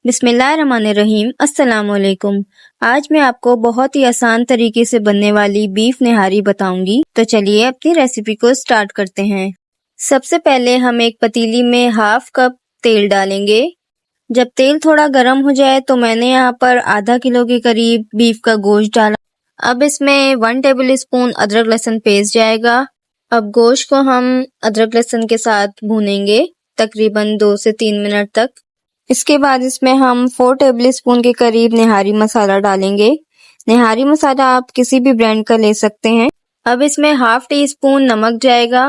बिस्मिल्लाहिर्रहमानिर्रहीम। अस्सलामुअलैकुम। आज मैं आपको बहुत ही आसान तरीके से बनने वाली बीफ निहारी बताऊंगी। तो चलिए अपनी रेसिपी को स्टार्ट करते हैं। सबसे पहले हम एक पतीली में हाफ कप तेल डालेंगे। जब तेल थोड़ा गर्म हो जाए तो मैंने यहाँ पर आधा किलो के करीब बीफ का गोश्त डाला। अब इसमें 1 टेबल स्पून अदरक लहसुन पेस्ट जाएगा। अब गोश्त को हम अदरक लहसुन के साथ भूनेंगे तकरीबन 2 से 3 मिनट तक। इसके बाद इसमें हम 4 टेबल स्पून के करीब निहारी मसाला डालेंगे। निहारी मसाला आप किसी भी ब्रांड का ले सकते हैं। अब इसमें हाफ टी स्पून नमक जाएगा।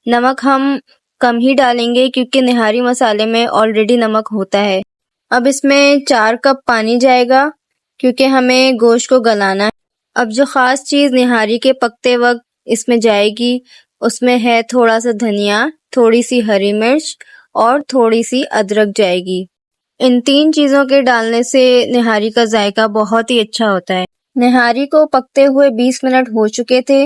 नमक हम कम ही डालेंगे क्योंकि निहारी मसाले में ऑलरेडी नमक होता है। अब इसमें 4 कप पानी जाएगा क्योंकि हमें गोश्त को गलाना है। अब जो खास चीज निहारी के पकते वक्त इसमें जाएगी उसमें है थोड़ा सा धनिया, थोड़ी सी हरी मिर्च और थोड़ी सी अदरक जाएगी। इन 3 चीजों के डालने से निहारी का जायका बहुत ही अच्छा होता है। निहारी को पकते हुए 20 मिनट हो चुके थे।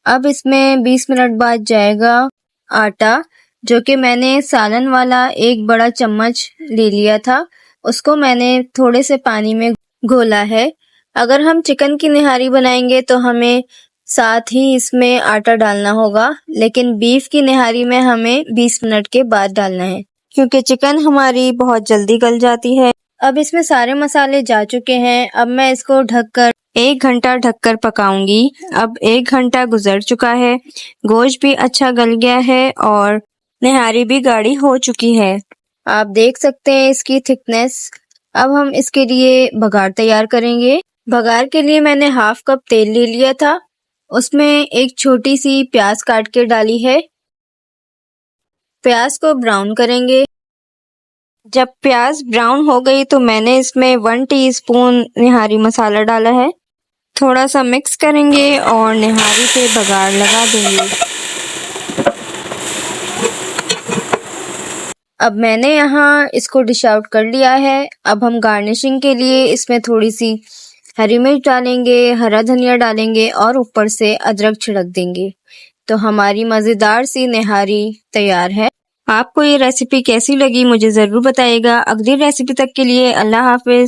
अब इसमें 20 मिनट बाद जाएगा आटा, जो कि मैंने सालन वाला 1 बड़ा चम्मच ले लिया था। उसको मैंने थोड़े से पानी में घोला है। अगर हम चिकन की निहारी बनाएंगे तो हमें साथ ही इसमें आटा डालना होगा, लेकिन बीफ की निहारी में हमें 20 मिनट के बाद डालना है क्योंकि चिकन हमारी बहुत जल्दी गल जाती है। अब इसमें सारे मसाले जा चुके हैं। अब मैं इसको ढककर 1 घंटा ढककर पकाऊंगी। अब 1 घंटा गुजर चुका है। गोश्त भी अच्छा गल गया है और निहारी भी गाढ़ी हो चुकी है। आप देख सकते हैं इसकी थिकनेस। अब हम इसके लिए बघार तैयार करेंगे। बघार के लिए मैंने हाफ कप तेल ले लिया था। उसमें एक छोटी सी प्याज काट के डाली है। प्याज को ब्राउन करेंगे। जब प्याज ब्राउन हो गई तो मैंने इसमें 1 टीस्पून निहारी मसाला डाला है। थोड़ा सा मिक्स करेंगे और निहारी पे बघार लगा देंगे। अब मैंने यहाँ इसको डिश आउट कर लिया है। अब हम गार्निशिंग के लिए इसमें थोड़ी सी हरी मिर्च डालेंगे, हरा धनिया डालेंगे और ऊपर से अदरक छिड़क देंगे। तो हमारी मज़ेदार सी निहारी तैयार है। आपको ये रेसिपी कैसी लगी मुझे ज़रूर बताइएगा। अगली रेसिपी तक के लिए अल्लाह हाफ़िज़।